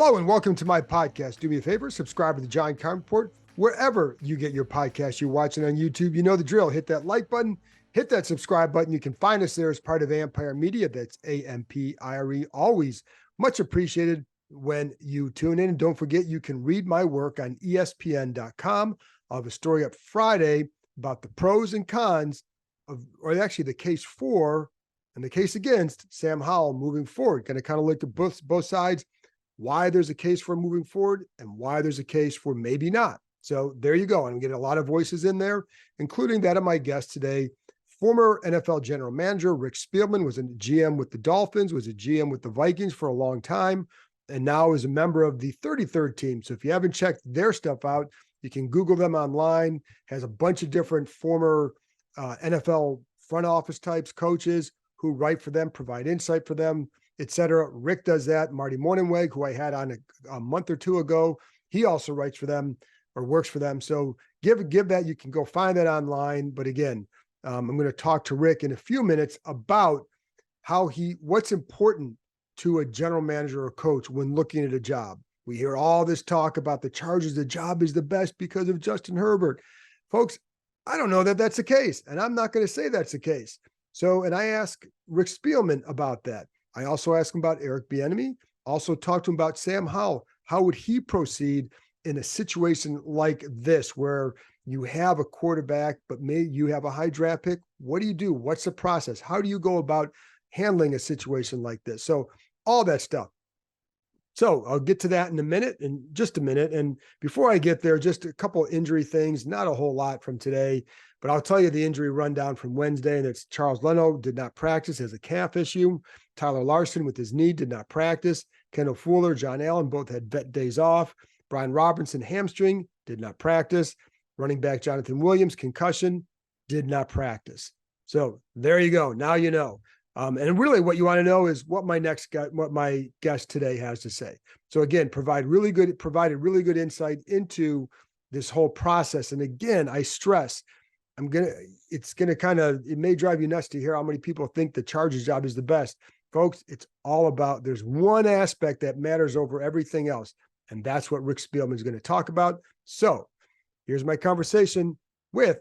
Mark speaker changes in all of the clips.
Speaker 1: Hello and welcome to my podcast. Do me a favor, subscribe to the John Keim Report wherever you get your podcast. You're watching on YouTube, you know the drill. Hit that like button, hit that subscribe button. You can find us there as part of Ampire Media. That's Ampire. Always much appreciated when you tune in. And don't forget, you can read my work on ESPN.com. I'll have a story up Friday about the pros and cons of, or actually the case for and the case against Sam Howell moving forward. Going to kind of look at both sides, why there's a case for moving forward and why there's a case for maybe not. So there you go. I'm getting a lot of voices in there, including that of my guest today, former NFL general manager Rick Spielman, was a GM with the Dolphins, was a GM with the Vikings for a long time, and now is a member of the 33rd team. So if you haven't checked their stuff out, you can Google them online. Has a bunch of different former NFL front office types, coaches who write for them, provide insight for them, etc. Rick does that. Marty Morningweg, who I had on a month or two ago, he also writes for them or works for them. So give that. You can go find that online. But again, I'm going to talk to Rick in a few minutes about what's important to a general manager or coach when looking at a job. We hear all this talk about the Chargers. The job is the best because of Justin Herbert. Folks, I don't know that that's the case, and I'm not going to say that's the case. So, and I asked Rick Spielman about that. I also asked him about Eric Bieniemy, also talked to him about Sam Howell. How would he proceed in a situation like this where you have a quarterback, but maybe you have a high draft pick? What do you do? What's the process? How do you go about handling a situation like this? So all that stuff. So I'll get to that in just a minute. And before I get there, just a couple of injury things, not a whole lot from today, but I'll tell you the injury rundown from Wednesday. And it's Charles Leno did not practice, has a calf issue. Tyler Larson with his knee did not practice. Kendall Fuller, John Allen both had vet days off. Brian Robinson, hamstring, did not practice. Running back Jonathan Williams, concussion, did not practice. So there you go. Now you know. And really what you want to know is what my guest today has to say. So again, provided really good insight into this whole process. And again, I stress, it may drive you nuts to hear how many people think the Chargers job is the best. Folks, it's all about, there's one aspect that matters over everything else. And that's what Rick Spielman is going to talk about. So here's my conversation with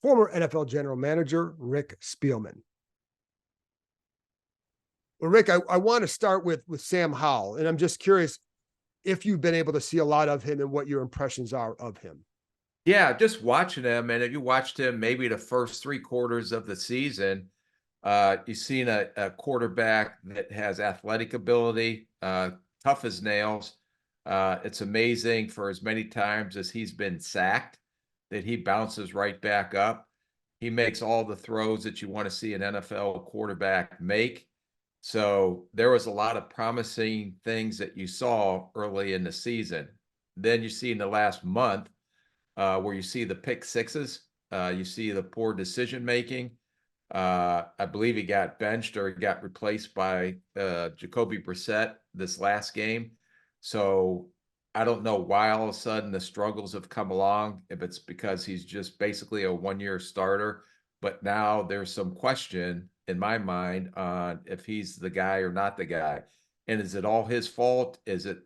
Speaker 1: former NFL general manager, Rick Spielman. Well, Rick, I want to start with Sam Howell, and I'm just curious if you've been able to see a lot of him and what your impressions are of him.
Speaker 2: Yeah, just watching him, and if you watched him maybe the first 3 quarters of the season, you've seen a quarterback that has athletic ability, tough as nails. It's amazing for as many times as he's been sacked that he bounces right back up. He makes all the throws that you want to see an NFL quarterback make. So there was a lot of promising things that you saw early in the season. Then you see in the last month where you see the pick sixes, you see the poor decision making. I believe he got benched or he got replaced by Jacoby Brissett this last game. So I don't know why all of a sudden the struggles have come along, if it's because he's just basically a one-year starter. But now there's some question in my mind on if he's the guy or not the guy. And is it all his fault? Is it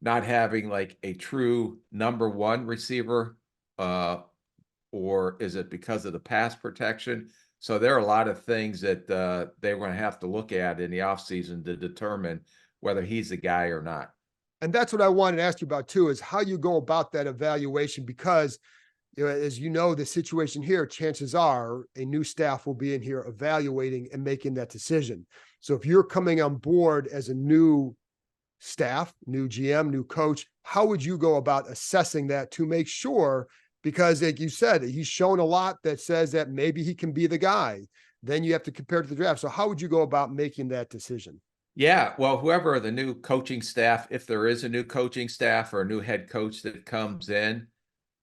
Speaker 2: not having like a true number one receiver? Or is it because of the pass protection? So there are a lot of things that they're going to have to look at in the offseason to determine whether he's the guy or not.
Speaker 1: And that's what I wanted to ask you about too, is how you go about that evaluation, because as you know, the situation here, chances are a new staff will be in here evaluating and making that decision. So if you're coming on board as a new staff, new GM, new coach, how would you go about assessing that to make sure, because like you said, he's shown a lot that says that maybe he can be the guy. Then you have to compare to the draft. So how would you go about making that decision?
Speaker 2: Yeah, well, whoever the new coaching staff, if there is a new coaching staff or a new head coach that comes in,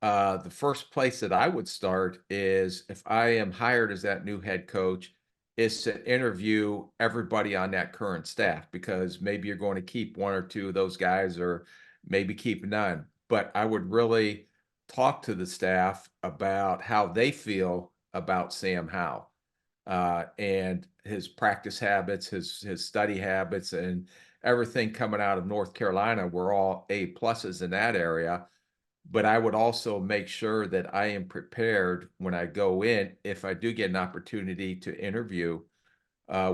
Speaker 2: the first place that I would start is, if I am hired as that new head coach, is to interview everybody on that current staff, because maybe you're going to keep one or two of those guys or maybe keep none. But I would really talk to the staff about how they feel about Sam Howell and his practice habits, his study habits, and everything coming out of North Carolina were all A pluses in that area. But I would also make sure that I am prepared when I go in, if I do get an opportunity to interview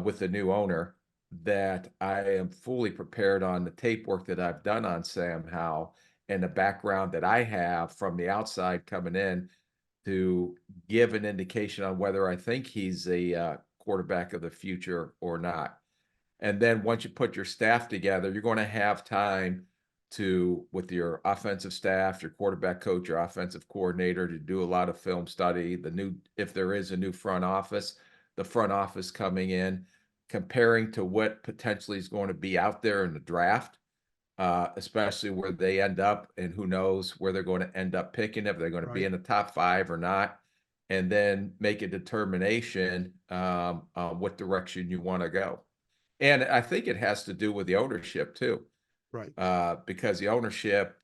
Speaker 2: with the new owner, that I am fully prepared on the tape work that I've done on Sam Howell and the background that I have from the outside coming in to give an indication on whether I think he's a quarterback of the future or not. And then once you put your staff together, you're going to have time to, with your offensive staff, your quarterback coach, your offensive coordinator, to do a lot of film study. If there is a new front office, the front office coming in, comparing to what potentially is going to be out there in the draft, especially where they end up, and who knows where they're going to end up picking, if they're going to be
Speaker 1: Right.
Speaker 2: in the top 5 or not, and then make a determination on what direction you want to go. And I think it has to do with the ownership too,
Speaker 1: Right.
Speaker 2: because the ownership,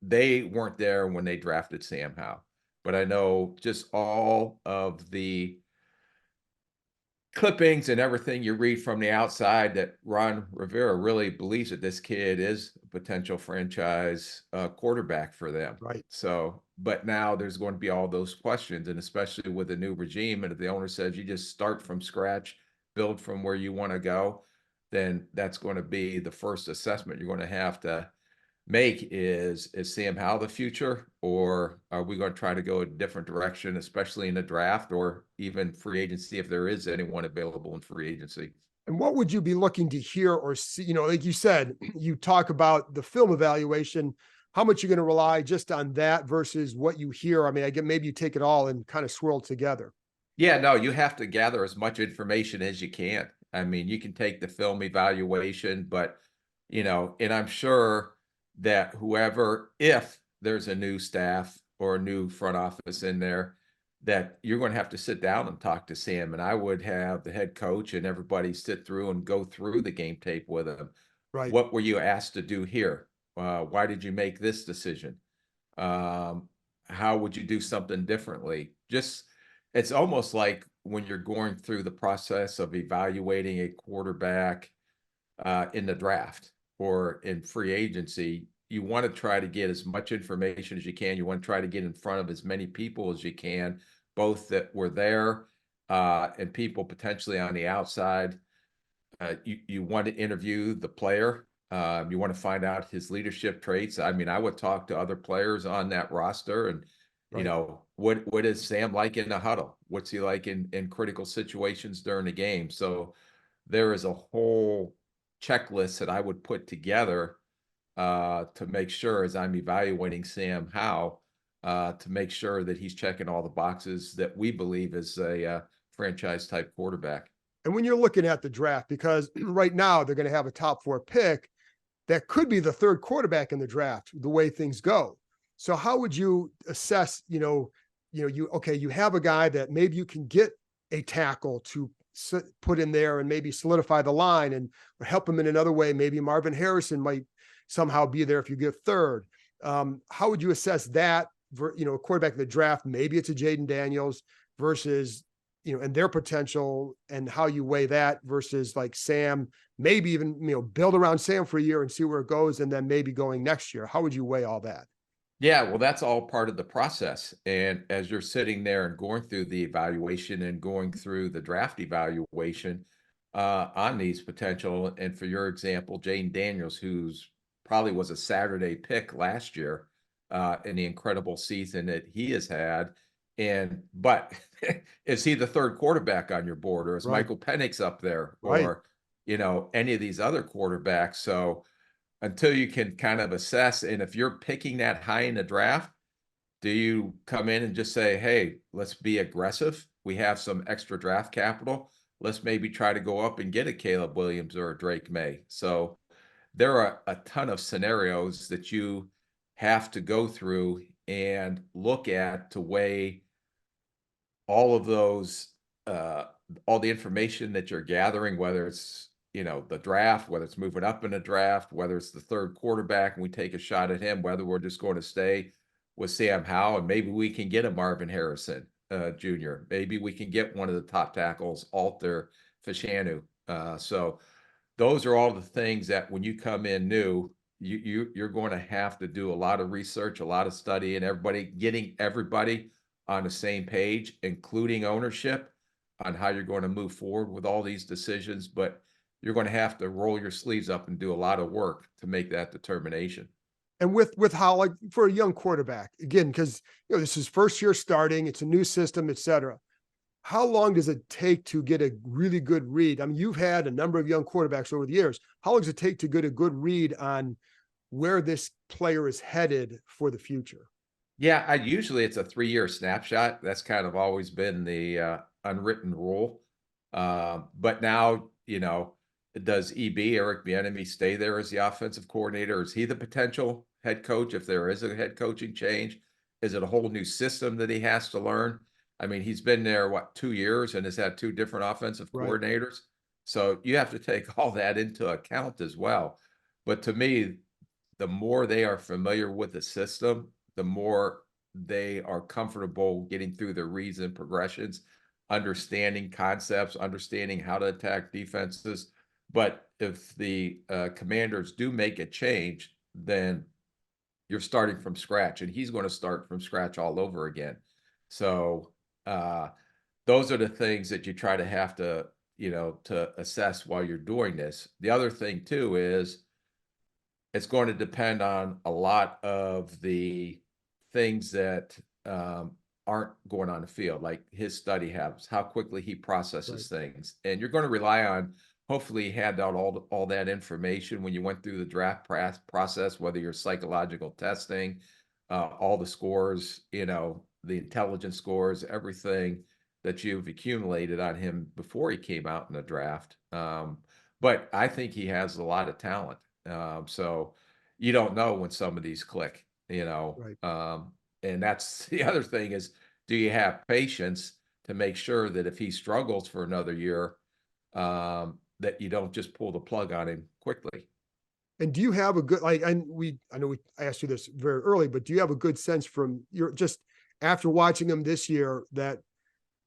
Speaker 2: they weren't there when they drafted Sam Howell. But I know just all of the clippings and everything you read from the outside that Ron Rivera really believes that this kid is a potential franchise quarterback for them.
Speaker 1: Right.
Speaker 2: So, but now there's going to be all those questions, and especially with the new regime, and if the owner says you just start from scratch, build from where you want to go, then that's going to be the first assessment you're going to have to make. Is Sam Howell the future, or are we going to try to go a different direction, especially in the draft or even free agency, if there is anyone available in free agency?
Speaker 1: And what would you be looking to hear or see? Like you said, you talk about the film evaluation. How much you're going to rely just on that versus what you hear? I mean, I get maybe you take it all and kind of swirl together.
Speaker 2: Yeah, no, you have to gather as much information as you can. I mean, you can take the film evaluation, but and I'm sure that whoever, if there's a new staff or a new front office in there, that you're going to have to sit down and talk to Sam. And I would have the head coach and everybody sit through and go through the game tape with him.
Speaker 1: Right.
Speaker 2: What were you asked to do here? Why did you make this decision? Um, how would you do something differently? Just, it's almost like when you're going through the process of evaluating a quarterback in the draft or in free agency, you want to try to get as much information as you can. You want to try to get in front of as many people as you can, both that were there and people potentially on the outside. You want to interview the player. You want to find out his leadership traits. I mean, I would talk to other players on that roster, and
Speaker 1: Right.
Speaker 2: what is Sam like in the huddle? What's he like in critical situations during the game? So there is a whole checklist that I would put together to make sure, as I'm evaluating Sam Howell, to make sure that he's checking all the boxes that we believe is a franchise type quarterback.
Speaker 1: And when you're looking at the draft, because right now they're going to have a top 4 pick that could be the third quarterback in the draft, the way things go. So how would you assess, you have a guy that maybe you can get a tackle to put in there and maybe solidify the line and help him in another way. Maybe Marvin Harrison might somehow be there if you get third. How would you assess that, a quarterback in the draft? Maybe it's a Jaden Daniels versus, and their potential, and how you weigh that versus like Sam, maybe even, build around Sam for a year and see where it goes. And then maybe going next year. How would you weigh all that?
Speaker 2: Yeah, well, that's all part of the process. And as you're sitting there and going through the evaluation and going through the draft evaluation on these potential, and for your example, Jane Daniels, who's probably was a Saturday pick last year in the incredible season that he has had. But is he the third quarterback on your board, or is
Speaker 1: Right.
Speaker 2: Michael Penix up there,
Speaker 1: Right.
Speaker 2: or any of these other quarterbacks? So until you can kind of assess, and if you're picking that high in the draft, do you come in and just say, hey, let's be aggressive? We have some extra draft capital. Let's maybe try to go up and get a Caleb Williams or a Drake May. So there are a ton of scenarios that you have to go through and look at to weigh all of those, all the information that you're gathering, whether it's the draft, whether it's moving up in the draft, whether it's the third quarterback and we take a shot at him, whether we're just going to stay with Sam Howell, and maybe we can get a Marvin Harrison Jr. Maybe we can get one of the top tackles, Alter Fashanu. So those are all the things that when you come in new, you're going to have to do a lot of research, a lot of study, and getting everybody on the same page, including ownership, on how you're going to move forward with all these decisions. But you're going to have to roll your sleeves up and do a lot of work to make that determination.
Speaker 1: And with how, like, for a young quarterback, again, because this is first year starting, it's a new system, et cetera. How long does it take to get a really good read? I mean, you've had a number of young quarterbacks over the years. How long does it take to get a good read on where this player is headed for the future?
Speaker 2: Yeah, I usually it's a 3-year snapshot. That's kind of always been the unwritten rule. But now, does Eric Bieniemy stay there as the offensive coordinator? Is he the potential head coach if there is a head coaching change? Is it a whole new system that he has to learn? I mean, he's been there, 2 years and has had 2 different offensive
Speaker 1: Right.
Speaker 2: coordinators. So you have to take all that into account as well. But to me, the more they are familiar with the system, the more they are comfortable getting through the reads and progressions, understanding concepts, understanding how to attack defenses. But if the Commanders do make a change, then you're starting from scratch, and he's going to start from scratch all over again. So uh, those are the things that you try to have to assess while you're doing this. The other thing too is it's going to depend on a lot of the things that aren't going on the field, like his study habits, how quickly he processes things. And you're going to rely on, hopefully, he had out all that information when you went through the draft process, whether you're psychological testing, all the scores, the intelligence scores, everything that you've accumulated on him before he came out in the draft. But I think he has a lot of talent. So you don't know when some of these click,
Speaker 1: Right.
Speaker 2: and that's the other thing is, do you have patience to make sure that if he struggles for another year, that you don't just pull the plug on him quickly?
Speaker 1: And do you have a good, like, I know I asked you this very early, but do you have a good sense from your, just after watching him this year, that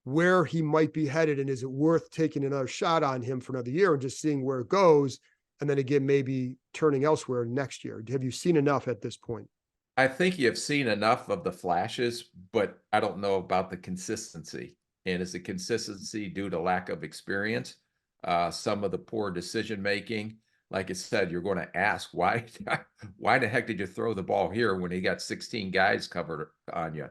Speaker 1: where he might be headed, and is it worth taking another shot on him for another year and just seeing where it goes, and then again maybe turning elsewhere next year? Have you seen enough at this point?
Speaker 2: I think you've seen enough of the flashes, but I don't know about the consistency. And is the consistency due to lack of experience? Some of the poor decision making. Like I said, you're going to ask why. Why the heck did you throw the ball here when he got 16 guys covered on you?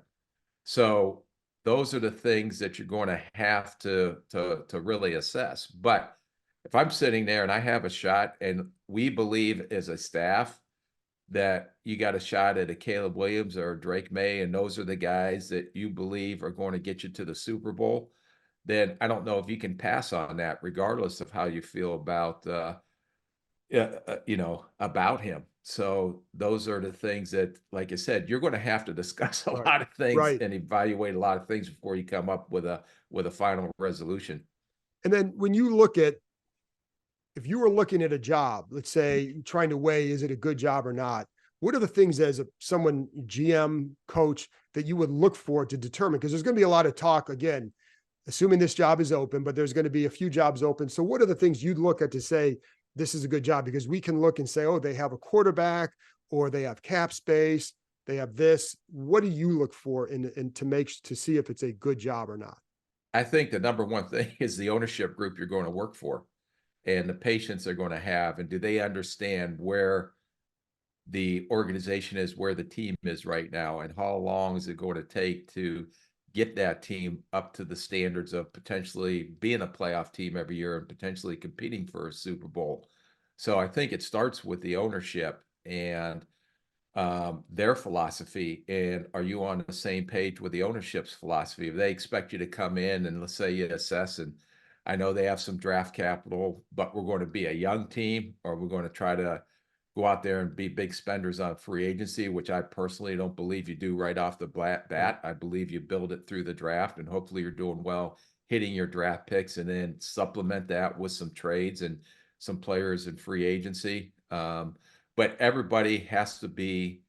Speaker 2: So those are the things that you're going to have to really assess. But if I'm sitting there and I have a shot, and we believe as a staff that you got a shot at a Caleb Williams or a Drake May, and those are the guys that you believe are going to get you to the Super Bowl, then I don't know if you can pass on that, regardless of how you feel about about him. So those are the things that, like I said, you're going to have to discuss a
Speaker 1: Right.
Speaker 2: lot of things
Speaker 1: Right.
Speaker 2: and evaluate a lot of things before you come up with a final resolution.
Speaker 1: And then when you look at, if you were looking at a job, let's say trying to weigh, is it a good job or not? What are the things as someone GM coach that you would look for to determine? Because there's going to be a lot of talk, again, assuming this job is open, but there's going to be a few jobs open. So what are the things you'd look at to say, this is a good job? Because we can look and say, oh, they have a quarterback, or they have cap space, they have this. What do you look for in to see if it's a good job or not?
Speaker 2: I think the number one thing is the ownership group you're going to work for, and the patience they're going to have, and do they understand where the organization is, where the team is right now, and how long is it going to take to get that team up to the standards of potentially being a playoff team every year and potentially competing for a Super Bowl. So I think it starts with the ownership and their philosophy. And are you on the same page with the ownership's philosophy? If they expect you to come in and, let's say, you assess, and I know they have some draft capital, but we're going to be a young team, or we're going to try to go out there and be big spenders on free agency, which I personally don't believe you do right off the bat. I believe you build it through the draft, and hopefully you're doing well hitting your draft picks, and then supplement that with some trades and some players in free agency. But everybody has to be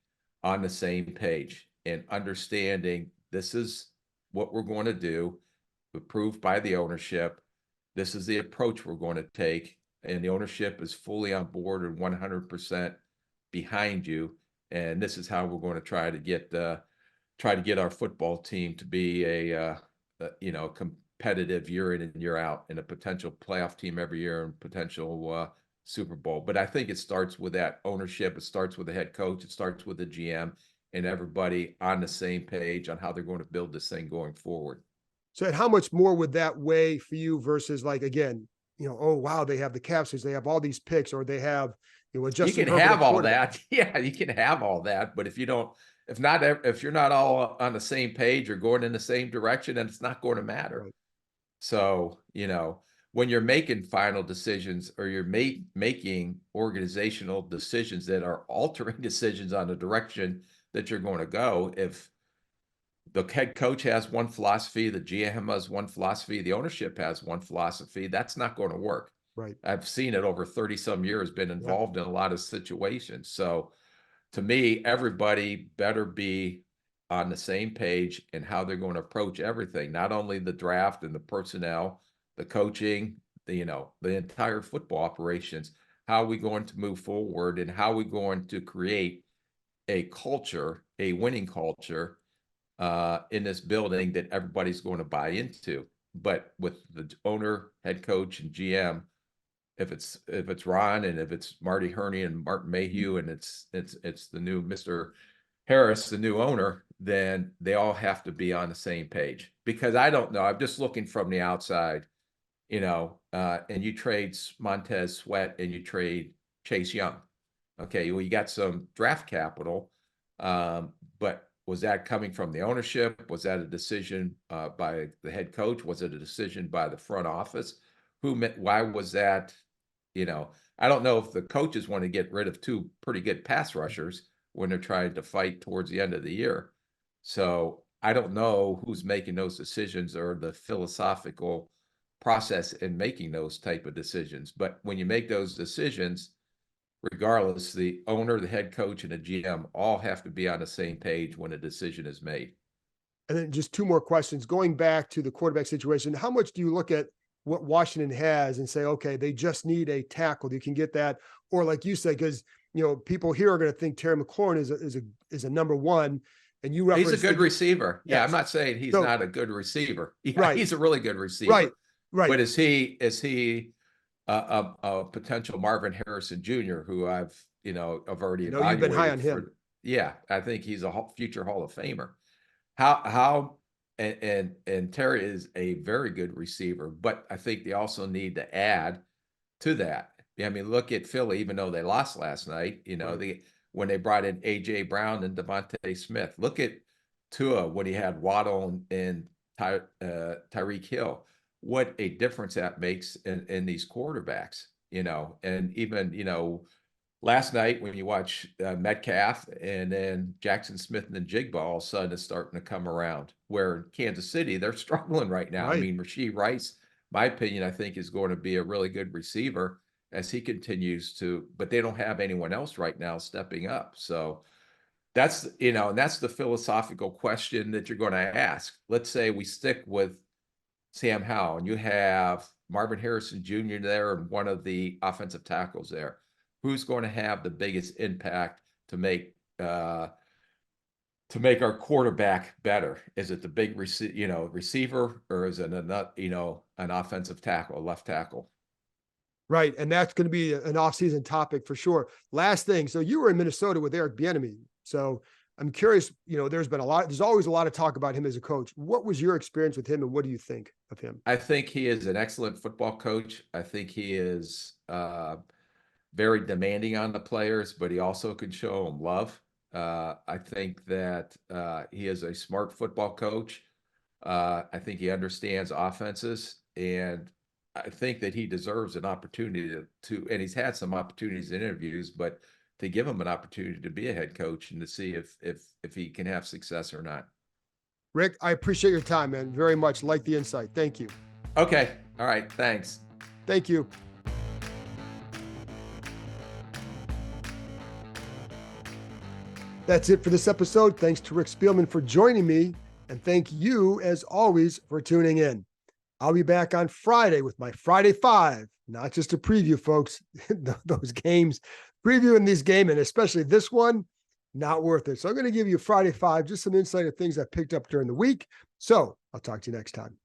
Speaker 2: on the same page and understanding this is what we're going to do, approved by the ownership. This is the approach we're going to take. and the ownership is fully on board and 100% behind you. And this is how we're going to try to get our football team to be a competitive year in and year out, and a potential playoff team every year and potential Super Bowl. But I think it starts with that ownership. It starts with the head coach. It starts with the GM, and everybody on the same page on how they're going to build this thing going forward.
Speaker 1: So, and how much more would that weigh for you versus, like, again, oh wow, they have the cap space, they have all these picks, or they have,
Speaker 2: You can have all that. Yeah, you can have all that. But if you're not all on the same page or going in the same direction, then it's not going to matter.
Speaker 1: Right.
Speaker 2: So, when you're making final decisions, or you're making organizational decisions that are altering decisions on the direction that you're going to go, if the head coach has one philosophy, the GM has one philosophy, the ownership has one philosophy, that's not going to work.
Speaker 1: Right.
Speaker 2: I've seen it over 30 some years, been involved in a lot of situations. So to me, everybody better be on the same page in how they're going to approach everything, not only the draft and the personnel, the coaching, the entire football operations. How are we going to move forward, and how are we going to create a culture, a winning culture in this building that everybody's going to buy into? But with the owner, head coach, and GM, if it's Ron, and if it's Marty Herney and Martin Mayhew, and it's the new Mr. Harris, the new owner, then they all have to be on the same page. Because I don't know, I'm just looking from the outside, and you trade Montez Sweat and you trade Chase Young. Okay, well, you got some draft capital, but was that coming from the ownership? Was that a decision by the head coach? Was it a decision by the front office? Why was that? I don't know if the coaches want to get rid of two pretty good pass rushers when they're trying to fight towards the end of the year. So I don't know who's making those decisions, or the philosophical process in making those type of decisions. But when you make those decisions, regardless, the owner, the head coach, and the GM all have to be on the same page when a decision is made.
Speaker 1: And then just two more questions. Going back to the quarterback situation, how much do you look at what Washington has and say, okay, they just need a tackle, you can get that? Or like you said, because people here are going to think Terry McLaurin is a number one, and you referenced
Speaker 2: he's a good receiver.
Speaker 1: Yes.
Speaker 2: Yeah, I'm not saying he's not a good receiver. Yeah,
Speaker 1: right.
Speaker 2: He's a really good receiver.
Speaker 1: Right.
Speaker 2: But is he a potential Marvin Harrison Jr., who I've already evaluated?
Speaker 1: You've been high on him.
Speaker 2: Yeah, I think he's a future Hall of Famer. And Terry is a very good receiver, but I think they also need to add to that. I mean, look at Philly, even though they lost last night, when they brought in A.J. Brown and Devontae Smith. Look at Tua when he had Waddle and Tyreek Hill. What a difference that makes in these quarterbacks, and even, last night when you watch Metcalf and then Jackson Smith and then Jigba, all of a sudden is starting to come around, where in Kansas City, they're struggling right now.
Speaker 1: Right.
Speaker 2: I mean, Rashee Rice, my opinion, I think is going to be a really good receiver as he continues to, but they don't have anyone else right now stepping up. So that's, and that's the philosophical question that you're going to ask. Let's say we stick with Sam Howell, and you have Marvin Harrison Jr. there and one of the offensive tackles there. Who's going to have the biggest impact to make our quarterback better? Is it the big receiver, or is it an offensive tackle, a left tackle?
Speaker 1: Right, and that's going to be an off-season topic for sure. Last thing, so you were in Minnesota with Eric Bieniemy, so I'm curious. There's always a lot of talk about him as a coach. What was your experience with him, and what do you think of him?
Speaker 2: I think he is an excellent football coach. I think he is very demanding on the players, but he also can show them love. I think that he is a smart football coach. I think he understands offenses, and I think that he deserves an opportunity to, and he's had some opportunities in interviews, but to give him an opportunity to be a head coach and to see if he can have success or not.
Speaker 1: Rick, I appreciate your time, man. Very much like the insight. Thank you.
Speaker 2: Okay. All right. Thanks.
Speaker 1: Thank you. That's it for this episode. Thanks to Rick Spielman for joining me, and thank you, as always, for tuning in. I'll be back on Friday with my Friday 5 not just a preview, folks. Those games, previewing these games, and especially this one, not worth it. So I'm going to give you Friday 5, just some insight of things I picked up during the week. So I'll talk to you next time.